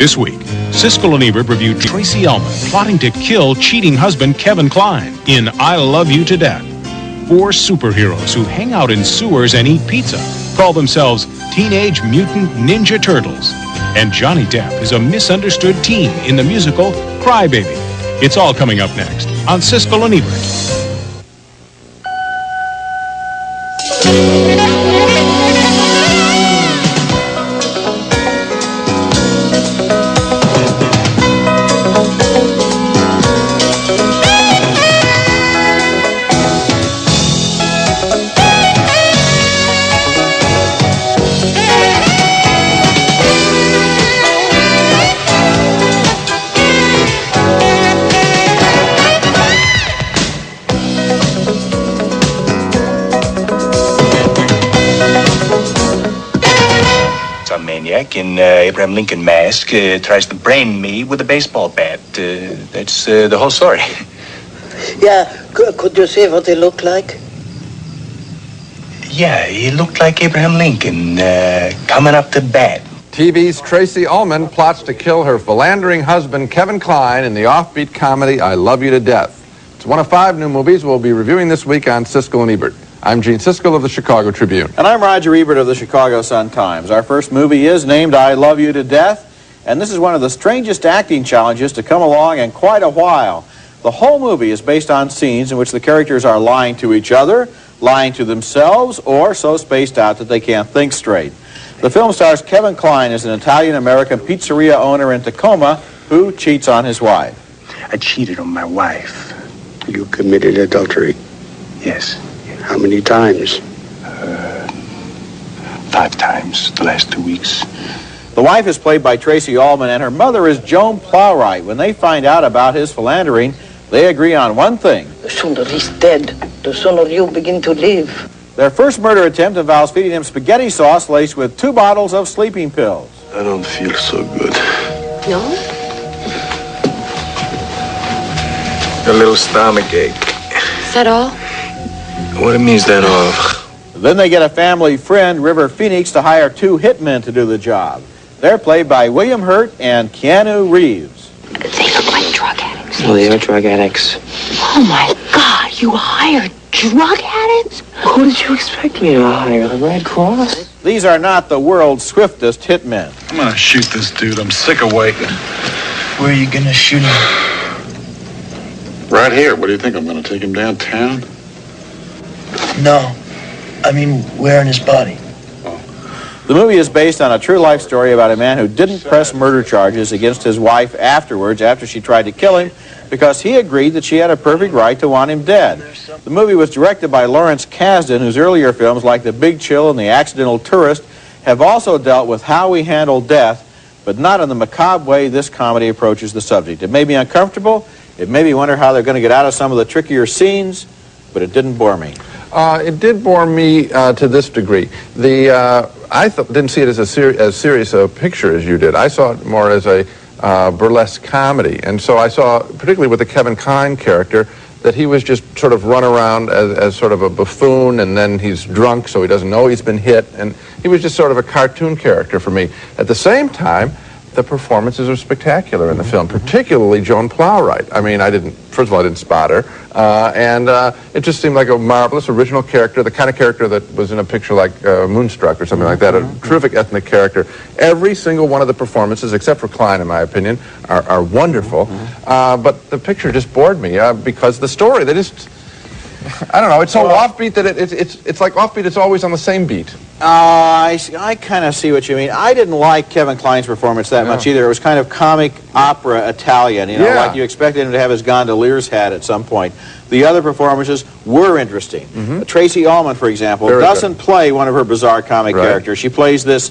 This week, Siskel and Ebert reviewed Tracy Ullman plotting to kill cheating husband Kevin Kline in I Love You to Death. 4 superheroes who hang out in sewers and eat pizza call themselves Teenage Mutant Ninja Turtles. And Johnny Depp is a misunderstood teen in the musical Cry Baby. It's all coming up next on Siskel and Ebert. In Abraham Lincoln mask tries to brain me with a baseball bat. That's the whole story. Yeah, could you say what he looked like? Yeah, he looked like Abraham Lincoln coming up to bat. TV's Tracy Ullman plots to kill her philandering husband Kevin Kline in the offbeat comedy I Love You to Death. It's one of 5 new movies we'll be reviewing this week on Siskel and Ebert. I'm Gene Siskel of the Chicago Tribune. And I'm Roger Ebert of the Chicago Sun-Times. Our first movie is named I Love You to Death, and this is one of the strangest acting challenges to come along in quite a while. The whole movie is based on scenes in which the characters are lying to each other, lying to themselves, or so spaced out that they can't think straight. The film stars Kevin Kline as an Italian-American pizzeria owner in Tacoma who cheats on his wife. I cheated on my wife. You committed adultery. Yes. How many times? 5 times the last 2 weeks. The wife is played by Tracy Ullman, and her mother is Joan Plowright. When they find out about his philandering, they agree on one thing. The sooner he's dead, the sooner you begin to live. Their first murder attempt involves feeding him spaghetti sauce laced with 2 bottles of sleeping pills. I don't feel so good. No? A little stomach ache. Is that all? What means that all? Then they get a family friend, River Phoenix, to hire 2 hitmen to do the job. They're played by William Hurt and Keanu Reeves. They look like drug addicts. Well, they are drug addicts. Oh, my God. You hired drug addicts? Who did you expect me to hire? The Red Cross? These are not the world's swiftest hitmen. I'm gonna shoot this dude. I'm sick of waiting. Where are you gonna shoot him? Right here. What do you think? I'm gonna take him downtown? No. I mean, where in his body? The movie is based on a true life story about a man who didn't press murder charges against his wife afterwards after she tried to kill him because he agreed that she had a perfect right to want him dead. The movie was directed by Lawrence Kasdan, whose earlier films like The Big Chill and The Accidental Tourist have also dealt with how we handle death, but not in the macabre way this comedy approaches the subject. It made me uncomfortable. It made me wonder how they're going to get out of some of the trickier scenes, but it didn't bore me. It did bore me to this degree. I didn't see it as serious a picture as you did. I saw it more as a burlesque comedy. And so I saw, particularly with the Kevin Kline character, that he was just sort of run around as sort of a buffoon, and then he's drunk, so he doesn't know he's been hit. And he was just sort of a cartoon character for me. At the same time, the performances are spectacular in the film, particularly Joan Plowright. I mean, first of all, I didn't spot her. And it just seemed like a marvelous original character, the kind of character that was in a picture like Moonstruck or something like that, a terrific ethnic character. Every single one of the performances, except for Kline, in my opinion, are wonderful. But the picture just bored me because the story, I don't know, it's so offbeat that it's like offbeat, it's always on the same beat. I kind of see what you mean. I didn't like Kevin Kline's performance that much either. It was kind of comic opera Italian, like you expected him to have his gondolier's hat at some point. The other performances were interesting. Tracy Ullman, for example, doesn't play one of her bizarre comic characters. She plays this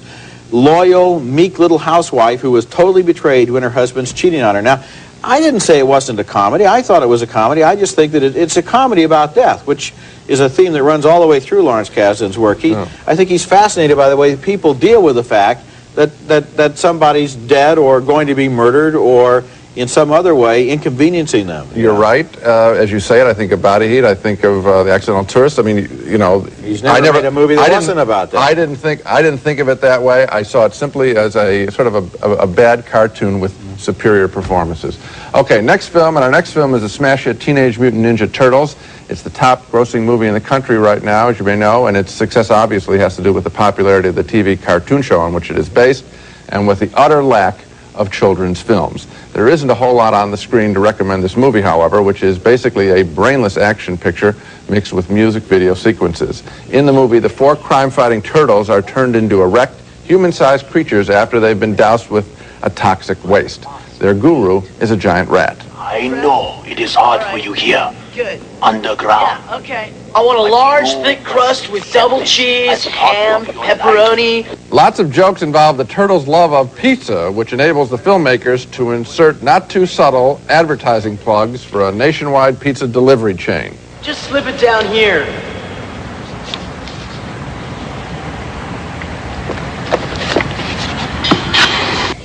loyal, meek little housewife who was totally betrayed when her husband's cheating on her. Now, I didn't say it wasn't a comedy. I thought it was a comedy. I just think that it's a comedy about death, which is a theme that runs all the way through Lawrence Kasdan's work. I think he's fascinated by the way people deal with the fact that somebody's dead or going to be murdered or in some other way inconveniencing them. You're right. As you say it, I think of Body Heat. I think of The Accidental Tourist. I mean, you know, he's never made a movie that wasn't about that. I didn't think of it that way. I saw it simply as a sort of a bad cartoon with superior performances. Okay, next film, and our next film is a smash hit, Teenage Mutant Ninja Turtles. It's the top grossing movie in the country right now, as you may know, and its success obviously has to do with the popularity of the TV cartoon show on which it is based, and with the utter lack of children's films. There isn't a whole lot on the screen to recommend this movie, however, which is basically a brainless action picture mixed with music video sequences. In the movie, the 4 crime-fighting turtles are turned into erect, human-sized creatures after they've been doused with a toxic waste. Their guru is a giant rat. I know it is hard for you here. Good. Underground. Yeah, okay. I want a large, thick crust with double cheese, ham, pepperoni. Lots of jokes involve the turtles' love of pizza, which enables the filmmakers to insert not too subtle advertising plugs for a nationwide pizza delivery chain. Just slip it down here.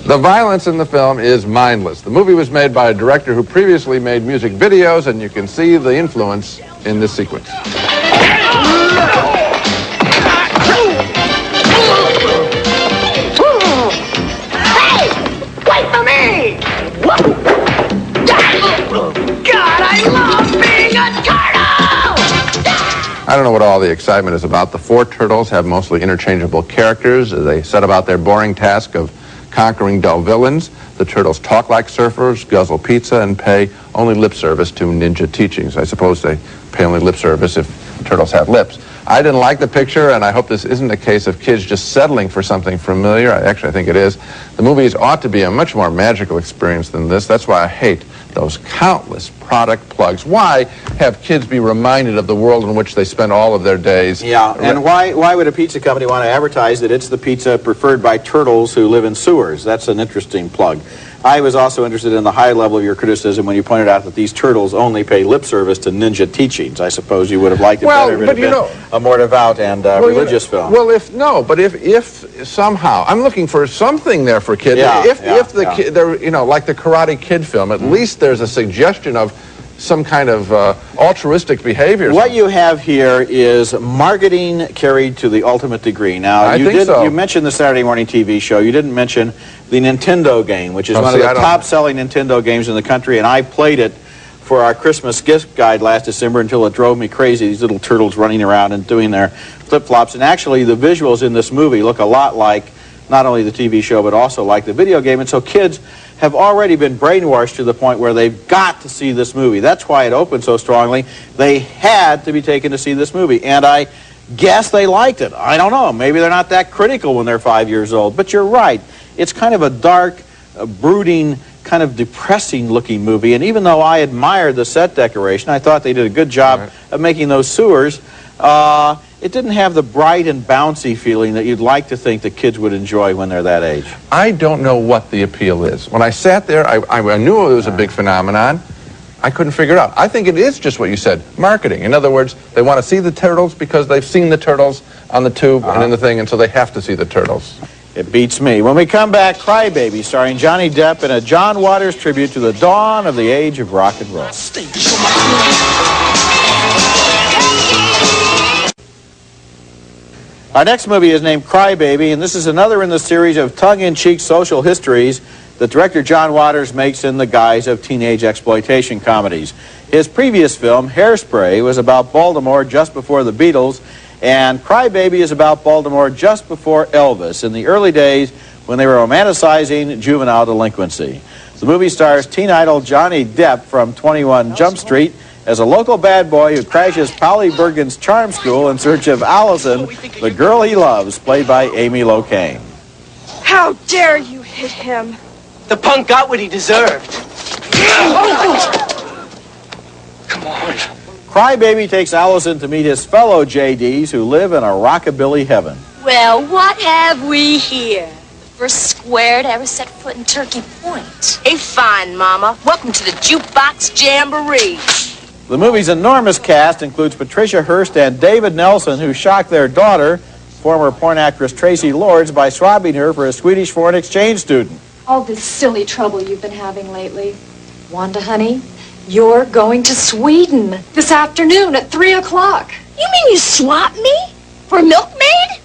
The violence in the film is mindless. The movie was made by a director who previously made music videos, and you can see the influence in this sequence. Hey! Wait for me! God, I love being a turtle! I don't know what all the excitement is about. The 4 turtles have mostly interchangeable characters. They set about their boring task of conquering dull villains. The turtles talk like surfers, guzzle pizza, and pay only lip service to ninja teachings. I suppose they pay only lip service if turtles have lips. I didn't like the picture, and I hope this isn't a case of kids just settling for something familiar. Actually, I think it is. The movies ought to be a much more magical experience than this. That's why I hate those countless product plugs. Why have kids be reminded of the world in which they spend all of their days? Yeah, and why would a pizza company want to advertise that it's the pizza preferred by turtles who live in sewers? That's an interesting plug. I was also interested in the high level of your criticism when you pointed out that these turtles only pay lip service to ninja teachings. I suppose you would have liked it better if it had been a more devout and religious film. Well, if somehow, I'm looking for something there for kids. They're, you know, like the Karate Kid film, at least there's a suggestion of some kind of altruistic behavior. What you have here is marketing carried to the ultimate degree. Now, you mentioned the Saturday morning TV show. You didn't mention the Nintendo game, which is one of the top-selling Nintendo games in the country, and I played it for our Christmas gift guide last December until it drove me crazy. These little turtles running around and doing their flip-flops. And actually, the visuals in this movie look a lot like not only the TV show, but also like the video game. And so kids have already been brainwashed to the point where they've got to see this movie. That's why it opened so strongly. They had to be taken to see this movie. And I guess they liked it. I don't know. Maybe they're not that critical when they're 5 years old. But you're right. It's kind of a dark, brooding, kind of depressing-looking movie. And even though I admired the set decoration, I thought they did a good job of making those sewers, it didn't have the bright and bouncy feeling that you'd like to think that kids would enjoy when they're that age. I don't know what the appeal is. When I sat there, I knew it was a big phenomenon. I couldn't figure it out. I think it is just what you said, marketing. In other words, they want to see the turtles because they've seen the turtles on the tube and in the thing, and so they have to see the turtles. It beats me. When we come back, Cry Baby, starring Johnny Depp in a John Waters tribute to the dawn of the age of rock and roll. Our next movie is named Cry Baby, and this is another in the series of tongue-in-cheek social histories that director John Waters makes in the guise of teenage exploitation comedies. His previous film, Hairspray, was about Baltimore just before the Beatles, and Cry Baby is about Baltimore just before Elvis, in the early days when they were romanticizing juvenile delinquency. The movie stars teen idol Johnny Depp from 21 Jump Street as a local bad boy who crashes Polly Bergen's charm school in search of Allison, the girl he loves, played by Amy Locane. How dare you hit him? The punk got what he deserved. Come on. Cry Baby takes Allison to meet his fellow JDs who live in a rockabilly heaven. Well, what have we here? The first square to ever set foot in Turkey Point. Hey, fine, Mama. Welcome to the Jukebox Jamboree. The movie's enormous cast includes Patricia Hearst and David Nelson, who shocked their daughter, former porn actress Tracy Lords, by swabbing her for a Swedish foreign exchange student. all this silly trouble you've been having lately. Wanda, honey, you're going to Sweden this afternoon at 3 o'clock. You mean you swap me for a milkmaid?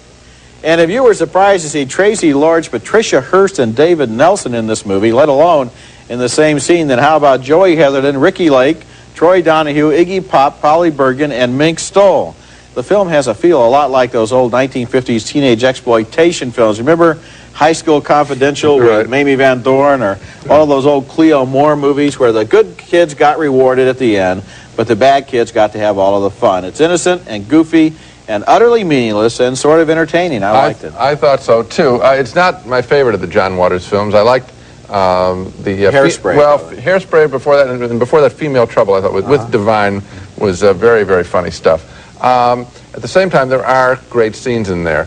And if you were surprised to see Tracy Lords, Patricia Hearst, and David Nelson in this movie, let alone in the same scene, then how about Joey Heatherton, Ricky Lake, Troy Donahue, Iggy Pop, Polly Bergen, and Mink Stoll? The film has a feel a lot like those old 1950s teenage exploitation films. Remember High School Confidential with Mamie Van Dorn, or all those old Cleo Moore movies where the good kids got rewarded at the end, but the bad kids got to have all of the fun. It's innocent and goofy and utterly meaningless and sort of entertaining. I liked it. I thought so, too. It's not my favorite of the John Waters films. I liked the Hairspray. Hairspray before that, and before that, Female Trouble, I thought, with Divine, was very, very funny stuff. At the same time, there are great scenes in there.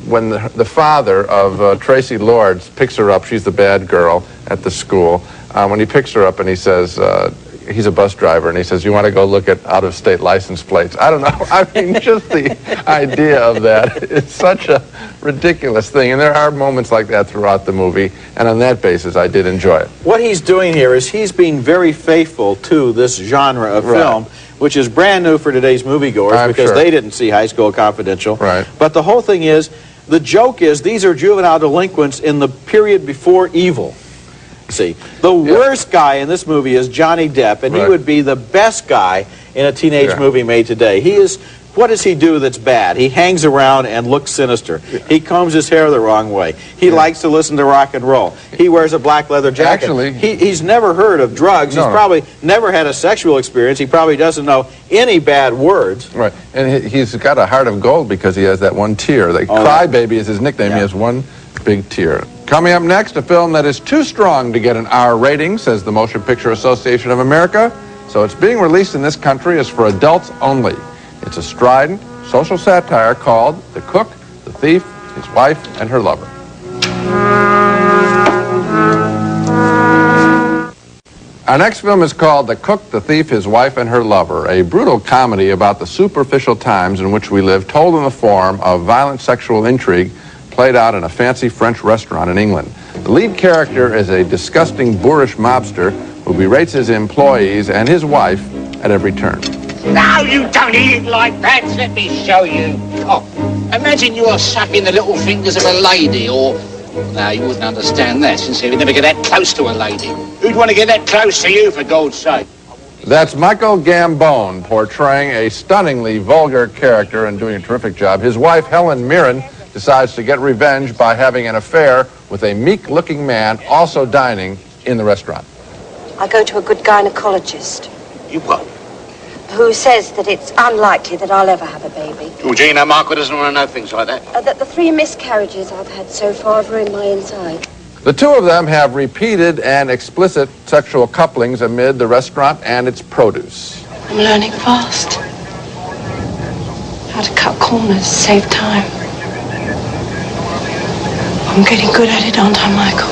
When the father of Tracy Lords picks her up, she's the bad girl at the school. When he picks her up and he says, he's a bus driver, and he says, you want to go look at out-of-state license plates? I don't know. I mean, just the idea of that is such a ridiculous thing. And there are moments like that throughout the movie, and on that basis, I did enjoy it. What he's doing here is he's being very faithful to this genre of film, which is brand new for today's moviegoers because they didn't see High School Confidential. Right. But the whole thing is, the joke is these are juvenile delinquents in the period before evil. See, the worst guy in this movie is Johnny Depp, and he would be the best guy in a teenage movie made today. He is, what does he do that's bad? He hangs around and looks sinister. He combs his hair the wrong way. He likes to listen to rock and roll. He wears a black leather jacket. Actually, he's never heard of drugs. He's probably never had a sexual experience. He probably doesn't know any bad words. Right, and he's got a heart of gold because he has that one tear. Crybaby is his nickname. He has one big tear. Coming up next, a film that is too strong to get an R rating, says the Motion Picture Association of America, so it's being released in this country as for adults only. It's a strident social satire called The Cook, the Thief, His Wife, and Her Lover. Our next film is called The Cook, the Thief, His Wife, and Her Lover, a brutal comedy about the superficial times in which we live, told in the form of violent sexual intrigue played out in a fancy French restaurant in England. The lead character is a disgusting, boorish mobster who berates his employees and his wife at every turn. No, you don't eat it like that. Let me show you. Oh, imagine you are sucking the little fingers of a lady, or... No, you wouldn't understand that, since you would never get that close to a lady. Who'd want to get that close to you, for God's sake? That's Michael Gambon portraying a stunningly vulgar character and doing a terrific job. His wife, Helen Mirren, decides to get revenge by having an affair with a meek-looking man also dining in the restaurant. I go to a good gynecologist. You what? Who says that it's unlikely that I'll ever have a baby. Georgina, Marco doesn't want to know things like that. That the 3 miscarriages I've had so far have ruined my inside. The two of them have repeated and explicit sexual couplings amid the restaurant and its produce. I'm learning fast. How to cut corners, save time. I'm getting good at it, aren't I, Michael?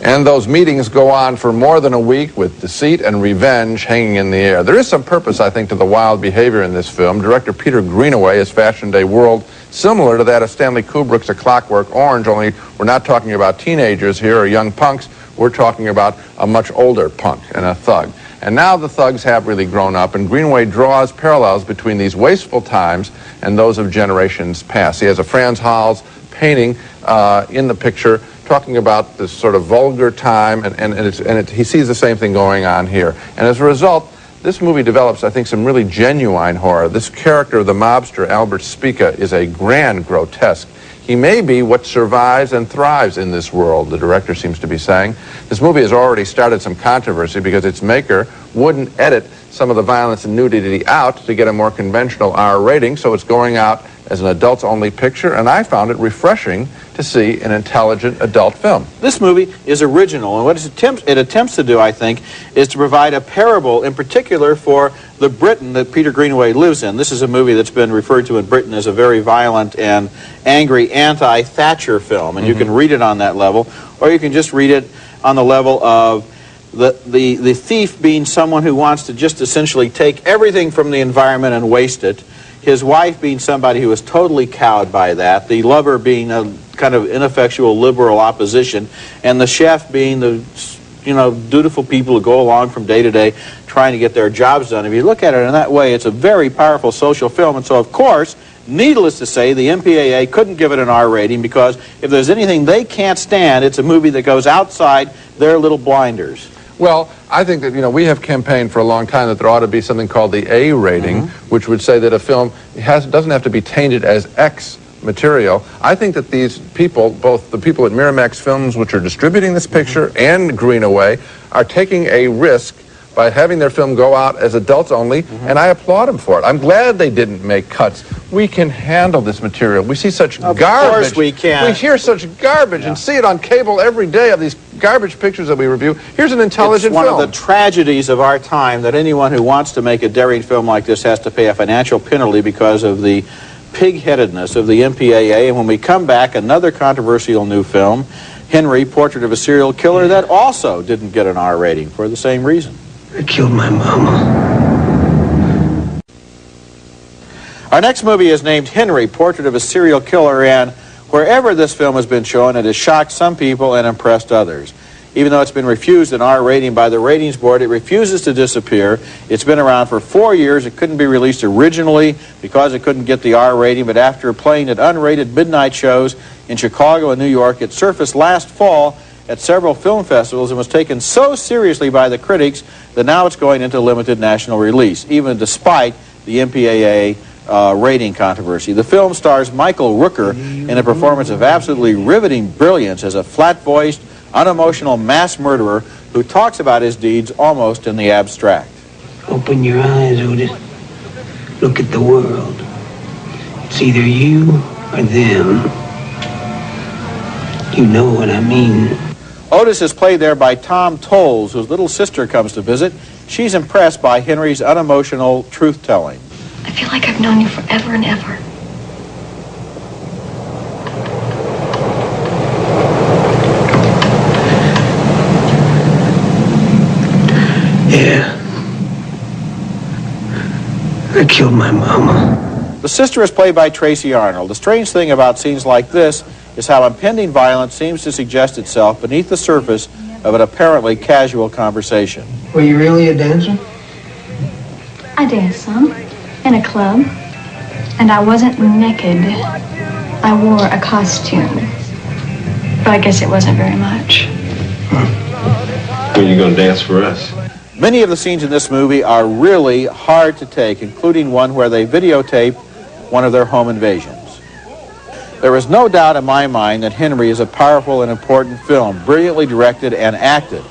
And those meetings go on for more than a week with deceit and revenge hanging in the air. There is some purpose, I think, to the wild behavior in this film. Director Peter Greenaway has fashioned a world similar to that of Stanley Kubrick's A Clockwork Orange, only we're not talking about teenagers here or young punks. We're talking about a much older punk and a thug. And now the thugs have really grown up, and Greenaway draws parallels between these wasteful times and those of generations past. He has a Franz Hals painting in the picture talking about this sort of vulgar time, and he sees the same thing going on here. And as a result, this movie develops, I think, some really genuine horror. This character, the mobster, Albert Spica, is a grand grotesque. He may be what survives and thrives in this world, the director seems to be saying. This movie has already started some controversy because its maker wouldn't edit some of the violence and nudity out to get a more conventional R rating, so it's going out as an adults-only picture, and I found it refreshing to see an intelligent adult film. This movie is original, and what it attempts to do, I think, is to provide a parable, in particular, for the Britain that Peter Greenaway lives in. This is a movie that's been referred to in Britain as a very violent and angry anti-Thatcher film, and you can read it on that level, or you can just read it on the level of The thief being someone who wants to just essentially take everything from the environment and waste it. His wife being somebody who is totally cowed by that. The lover being a kind of ineffectual liberal opposition. And the chef being the, dutiful people who go along from day to day trying to get their jobs done. If you look at it in that way, it's a very powerful social film. And so, of course, needless to say, the MPAA couldn't give it an R rating because if there's anything they can't stand, it's a movie that goes outside their little blinders. Well, I think that, we have campaigned for a long time that there ought to be something called the A rating, which would say that a film doesn't have to be tainted as X material. I think that these people, both the people at Miramax Films, which are distributing this picture, and Greenaway, are taking a risk by having their film go out as adults only, and I applaud them for it. I'm glad they didn't make cuts. We can handle this material. We see such garbage. Of course we can. We hear such garbage and see it on cable every day of these garbage pictures that we review. Here's an intelligent film. It's one of the tragedies of our time that anyone who wants to make a daring film like this has to pay a financial penalty because of the pig-headedness of the MPAA. And when we come back, another controversial new film, Henry, Portrait of a Serial Killer, that also didn't get an R rating for the same reason. I killed my mama. Our next movie is named Henry, Portrait of a Serial Killer, and wherever this film has been shown, it has shocked some people and impressed others. Even though it's been refused an R rating by the ratings board, it refuses to disappear. It's been around for 4 years. It couldn't be released originally because it couldn't get the R rating, but after playing at unrated midnight shows in Chicago and New York, it surfaced last fall at several film festivals and was taken so seriously by the critics that now it's going into limited national release, even despite the MPAA rating controversy. The film stars Michael Rooker in a performance of absolutely riveting brilliance as a flat-voiced, unemotional mass murderer who talks about his deeds almost in the abstract. Open your eyes, Otis. Look at the world. It's either you or them. You know what I mean. Otis is played there by Tom Tolles, whose little sister comes to visit. She's impressed by Henry's unemotional truth-telling. I feel like I've known you forever and ever. Yeah. I killed my mama. The sister is played by Tracy Arnold. The strange thing about scenes like this is how impending violence seems to suggest itself beneath the surface of an apparently casual conversation. Were you really a dancer? I danced some in a club, and I wasn't naked. I wore a costume, but I guess it wasn't very much. When are you going to dance for us? Many of the scenes in this movie are really hard to take, including one where they videotape one of their home invasions. There is no doubt in my mind that Henry is a powerful and important film, brilliantly directed and acted.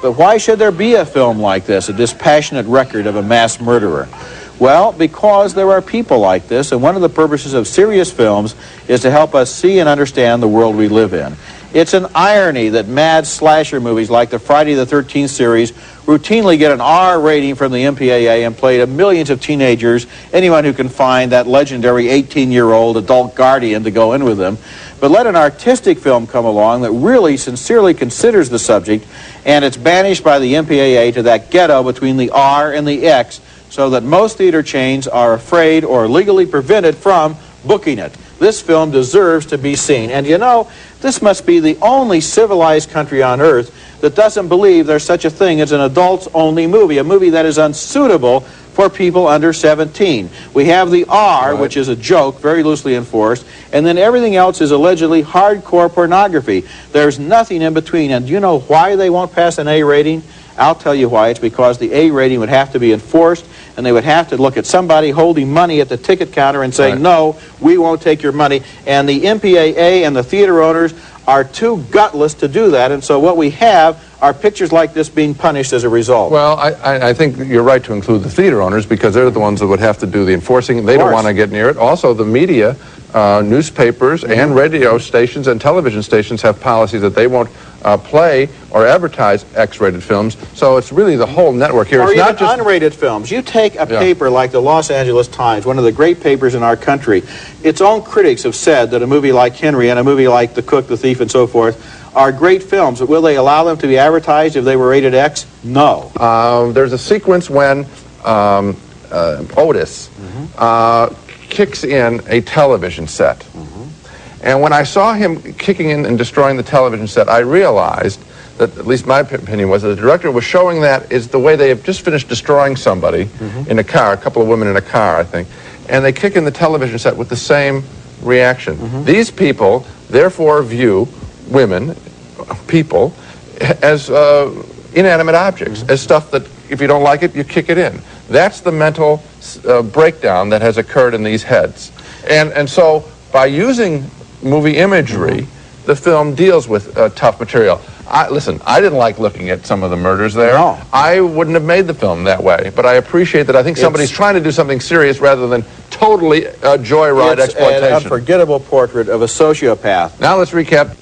But why should there be a film like this, a dispassionate record of a mass murderer? Well, because there are people like this, and one of the purposes of serious films is to help us see and understand the world we live in. It's an irony that mad slasher movies like the Friday the 13th series routinely get an R rating from the MPAA and play to millions of teenagers, anyone who can find that legendary 18-year-old adult guardian to go in with them. But let an artistic film come along that really sincerely considers the subject, and it's banished by the MPAA to that ghetto between the R and the X, so that most theater chains are afraid or legally prevented from booking it. This film deserves to be seen. And you know, this must be the only civilized country on earth that doesn't believe there's such a thing as an adults-only movie, a movie that is unsuitable for people under 17. We have the R, which is a joke, very loosely enforced, and then everything else is allegedly hardcore pornography. There's nothing in between. And do you know why they won't pass an A rating? I'll tell you why. It's because the A rating would have to be enforced, and they would have to look at somebody holding money at the ticket counter and say, no, we won't take your money. And the MPAA and the theater owners are too gutless to do that, and so what we have are pictures like this being punished as a result. Well, I think you're right to include the theater owners because they're the ones that would have to do the enforcing. They don't want to get near it. Also, the media, newspapers and radio stations and television stations have policies that they won't play or advertise X-rated films. So it's really the whole network here. Or it's even not just unrated films. You take a paper like the Los Angeles Times, one of the great papers in our country. Its own critics have said that a movie like Henry and a movie like The Cook, The Thief, and so forth are great films. Will they allow them to be advertised if they were rated X? No. There's a sequence when Otis kicks in a television set. And when I saw him kicking in and destroying the television set, I realized that, at least my opinion was, that the director was showing that is the way they have just finished destroying somebody in a car, a couple of women in a car, I think, and they kick in the television set with the same reaction. These people, therefore, view women, people, as inanimate objects, as stuff that, if you don't like it, you kick it in. That's the mental breakdown that has occurred in these heads. And so, by using movie imagery, the film deals with tough material. Listen, I didn't like looking at some of the murders there. No. I wouldn't have made the film that way, but I appreciate that. I think somebody's trying to do something serious rather than totally joyride exploitation. It's an unforgettable portrait of a sociopath. Now let's recap.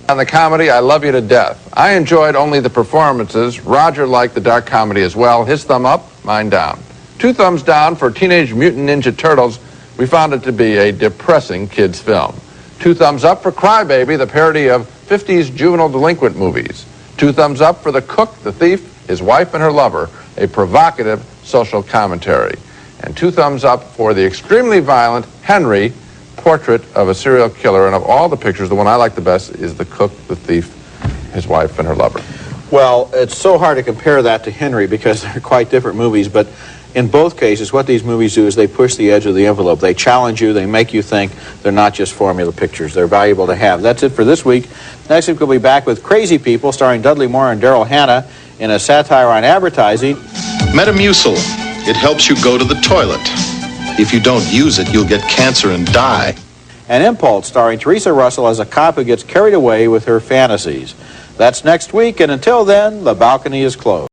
On the comedy, I Love You to Death. I enjoyed only the performances. Roger liked the dark comedy as well. His thumb up, mine down. 2 thumbs down for Teenage Mutant Ninja Turtles. We found it to be a depressing kids' film. 2 thumbs up for Crybaby, the parody of 50s juvenile delinquent movies. 2 thumbs up for The Cook, the Thief, His Wife and Her Lover, a provocative social commentary. And 2 thumbs up for the extremely violent Henry, portrait of a serial killer. And of all the pictures, the one I like the best is The Cook, the Thief, His Wife and Her Lover. Well, it's so hard to compare that to Henry because they're quite different movies, but in both cases, what these movies do is they push the edge of the envelope. They challenge you. They make you think. They're not just formula pictures. They're valuable to have. That's it for this week. Next week, we'll be back with Crazy People, starring Dudley Moore and Daryl Hannah in a satire on advertising. Metamucil. It helps you go to the toilet. If you don't use it, you'll get cancer and die. And Impulse, starring Teresa Russell as a cop who gets carried away with her fantasies. That's next week, and until then, the balcony is closed.